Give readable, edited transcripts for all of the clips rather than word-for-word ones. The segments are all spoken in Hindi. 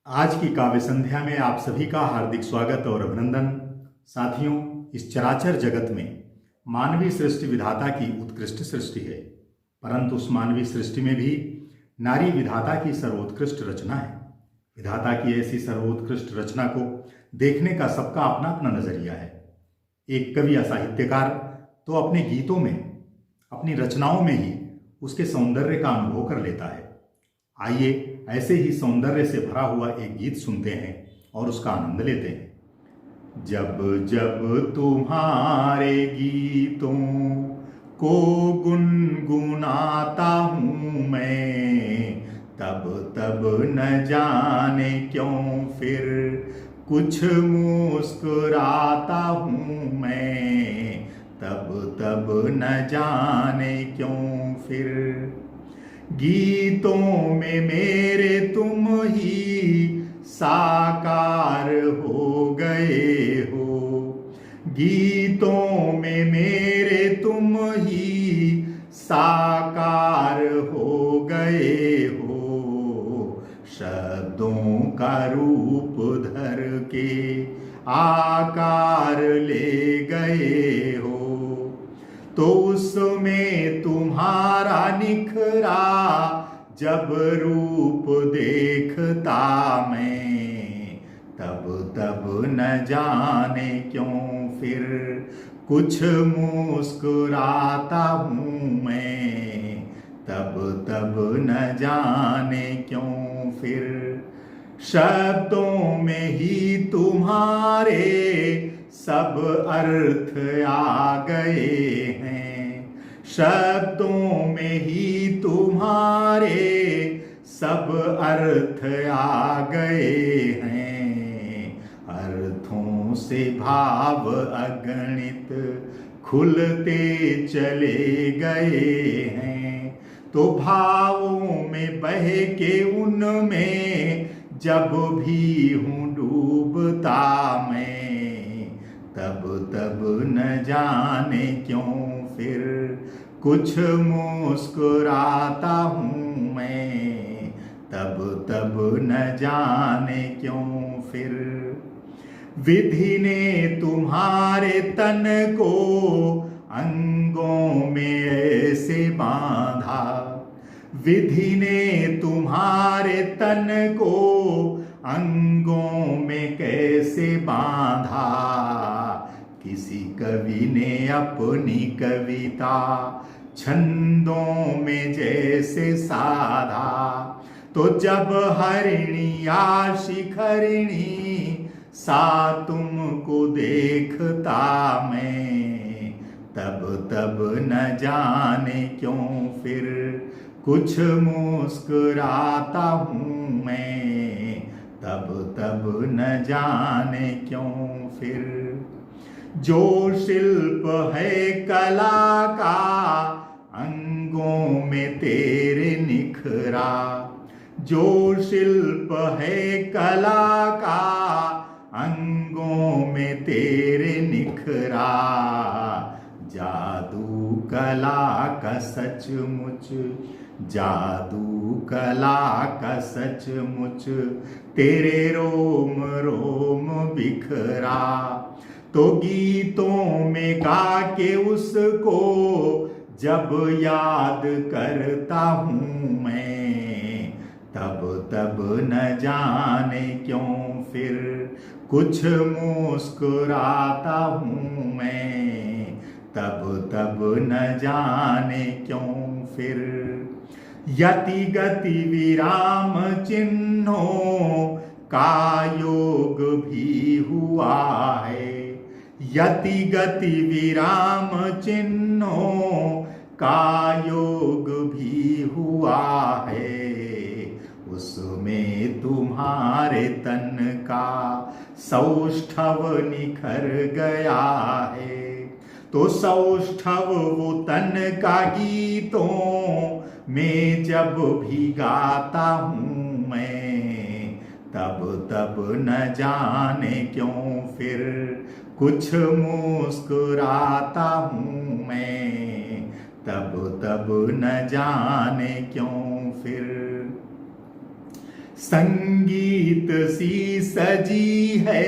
आज की काव्य संध्या में आप सभी का हार्दिक स्वागत और अभिनंदन। साथियों, इस चराचर जगत में मानवीय सृष्टि विधाता की उत्कृष्ट सृष्टि है, परंतु उस मानवीय सृष्टि में भी नारी विधाता की सर्वोत्कृष्ट रचना है। विधाता की ऐसी सर्वोत्कृष्ट रचना को देखने का सबका अपना अपना नजरिया है। एक कवि या साहित्यकार तो अपने गीतों में, अपनी रचनाओं में ही उसके सौंदर्य का अनुभव कर लेता है। आइए ऐसे ही सौंदर्य से भरा हुआ एक गीत सुनते हैं और उसका आनंद लेते हैं। जब जब तुम्हारे गीतों को गुनगुनाता हूँ मैं, तब तब न जाने क्यों फिर कुछ मुस्कुराता हूँ मैं, तब तब न जाने क्यों फिर। गीतों में मेरे तुम ही साकार हो गए हो, गीतों में मेरे तुम ही साकार हो गए हो। शब्दों का रूप धर के आकार ले गए हो, तो उसमें तुम्हारा निखरा जब रूप देखता मैं, तब तब न जाने क्यों फिर कुछ मुस्कुराता हूँ मैं, तब तब न जाने क्यों फिर। शब्दों में ही तुम्हारे सब अर्थ आ गए हैं, शब्दों में ही तुम्हारे सब अर्थ आ गए हैं। अर्थों से भाव अगणित खुलते चले गए हैं, तो भावों में बह के उनमें जब भी हूँ डूबता मैं, तब तब न जाने क्यों फिर कुछ मुस्कुराता हूँ मैं, तब तब न जाने क्यों फिर। विधि ने तुम्हारे तन को अंगों में ऐसे बांधा, विधि ने तुम्हारे तन को अंगों में कैसे बांधा। किसी कवि ने अपनी कविता छंदों में जैसे साधा, तो जब हरिणी या शिखरिणी सा तुमको देखता मैं, तब तब न जाने क्यों फिर कुछ मुस्कुराता हूँ मैं, तब तब न जाने क्यों फिर। जो शिल्प है कला का अंगों में तेरे निखरा, जो शिल्प है कला का अंगों में तेरे निखरा। जादू कला का सचमुच, जादू कला का सचमुच तेरे रोम रोम बिखरा। तो गीतों में गा के उसको जब याद करता हूँ मैं, तब तब न जाने क्यों फिर कुछ मुस्कुराता हूँ मैं, तब तब न जाने क्यों फिर। यति गति विराम चिन्हों का योग भी हुआ है, यति गति विराम चिन्हों का योग भी हुआ है। उसमें तुम्हारे तन का सौष्ठव निखर गया है, तो सौष्ठव वो तन का गीतों में जब भी गाता हूँ मैं, तब तब न जाने क्यों फिर कुछ मुस्कुराता हूँ मैं, तब तब न जाने क्यों फिर। संगीत सी सजी है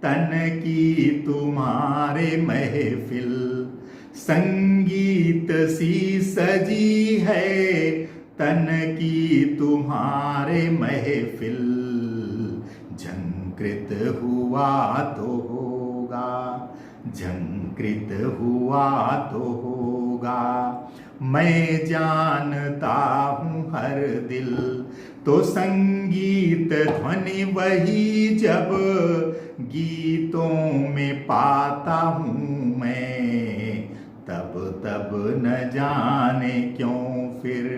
तन की तुम्हारे महफिल, संगीत सी सजी है तन की तुम्हारे महफिल। झंकृत हुआ तो होगा, झंकृत हुआ तो होगा, मैं जानता हूँ हर दिल। तो संगीत ध्वनि वही जब गीतों में पाता हूँ मैं, तब तब न जाने क्यों फिर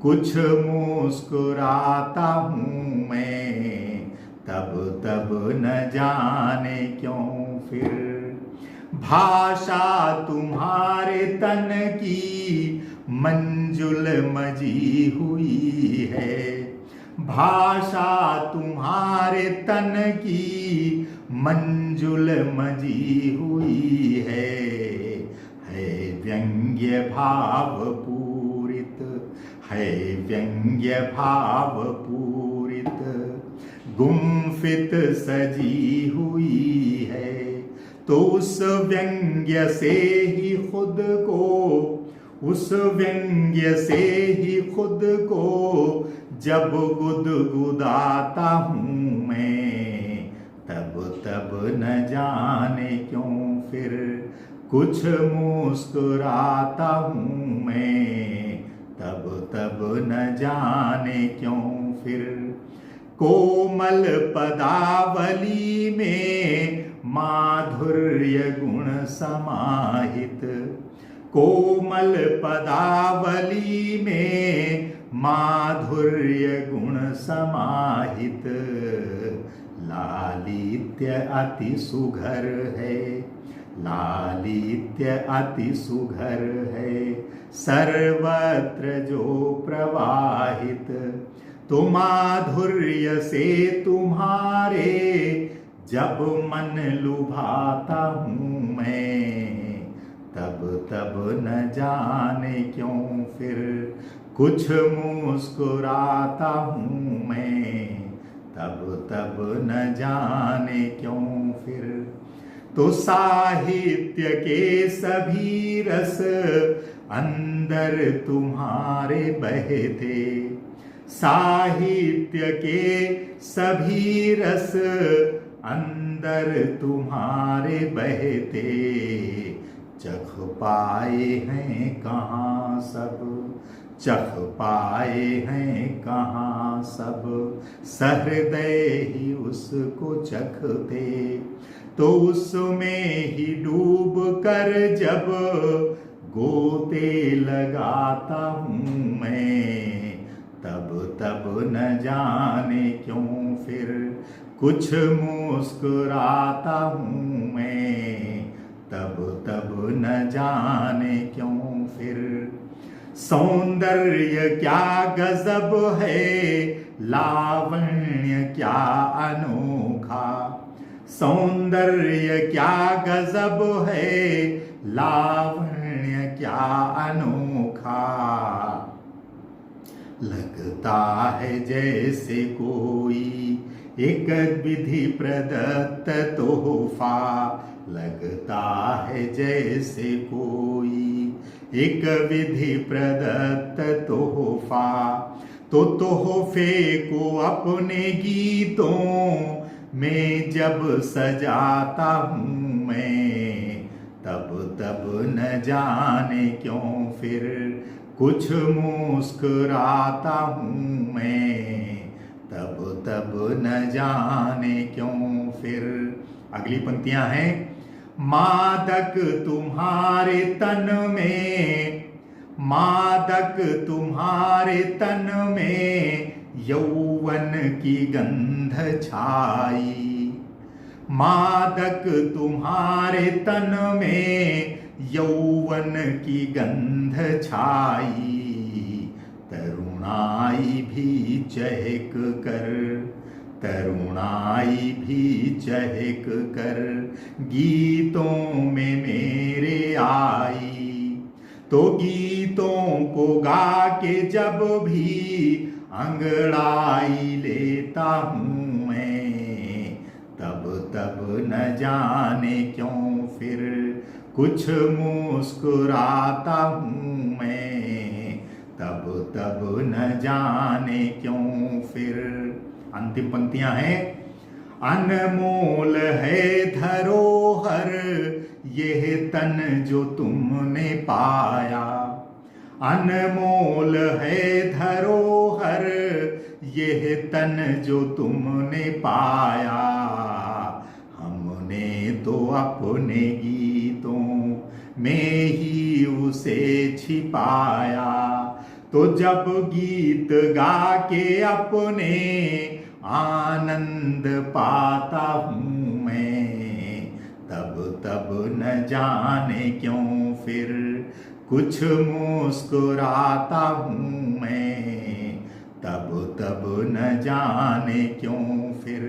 कुछ मुस्कुराता हूँ मैं, तब तब न जाने क्यों फिर। भाषा तुम्हारे तन की मंजुल मजी हुई है, भाषा तुम्हारे तन की मंजुल मजी हुई है व्यंग्य भाव पूरित, है व्यंग्य भाव पूरित, गुम्फित सजी हुई है। तो उस व्यंग्य से ही खुद को, उस व्यंग्य से ही खुद को जब गुदगुदाता हूँ मैं, तब तब न जाने क्यों फिर कुछ मुस्कुराता हूँ मैं, तब तब न जाने क्यों फिर। कोमल पदावली में माधुर्य गुण समाहित, कोमल पदावली में माधुर्य गुण समाहित, लालित्य अति सुघर है, लालित्य अति सुघर है, सर्वत्र जो प्रवाहित। तो माधुर्य से तुम्हारे जब मन लुभाता हूँ मैं, तब तब न जाने क्यों फिर कुछ मुस्कुराता हूँ मैं, तब तब न जाने क्यों फिर। तो साहित्य के सभी रस अंदर तुम्हारे बहते, साहित्य के सभी रस अंदर तुम्हारे बहते, चख पाए हैं कहाँ सब, चख पाए हैं कहाँ सब, सहृदय ही उसको चखते। तो उसमें ही डूब कर जब गोते लगाता हूँ मैं, तब तब न जाने क्यों फिर कुछ मुस्कुराता हूँ मैं, तब तब न जाने क्यों फिर। सौंदर्य क्या गजब है, लावण्य क्या अनोखा, सौंदर्य क्या गजब है, लावण्य क्या अनोखा। लगता है जैसे कोई एक विधि प्रदत्त तोहफा, लगता है जैसे कोई एक विधि प्रदत्त तोहफा। तो तोहफे को अपने गीतों में जब सजाता हूँ मैं, तब तब न जाने क्यों फिर कुछ मुस्कुराता हूँ मैं, तब तब न जाने क्यों फिर। अगली पंक्तियां हैं। मादक तुम्हारे तन में, मादक तुम्हारे तन में यौवन की गंध छाई, मादक तुम्हारे तन में यौवन की गंध छाई। तरुणाई भी चहक कर, तरुणाई भी चहक कर गीतों में मेरे आई। तो गीतों को गा के जब भी अंगड़ाई लेता हूँ मैं, तब तब न जाने क्यों फिर कुछ मुस्कुराता हूँ मैं, तब तब न जाने क्यों फिर। अंतिम पंक्तियां हैं। अनमोल है धरोहर यह तन जो तुमने पाया, अनमोल है धरोहर यह तन जो तुमने पाया, हमने तो अपने गीतों में ही उसे छिपाया, तो जब गीत गा के अपने आनंद पाता हूँ मैं, तब तब न जाने क्यों फिर कुछ मुस्कुराता हूँ मैं, तब तब न जाने क्यों फिर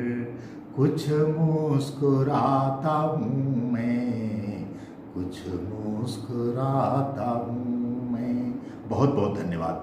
कुछ मुस्कुराता हूँ मैं, कुछ मुस्कुराता हूँ मैं। बहुत बहुत धन्यवाद।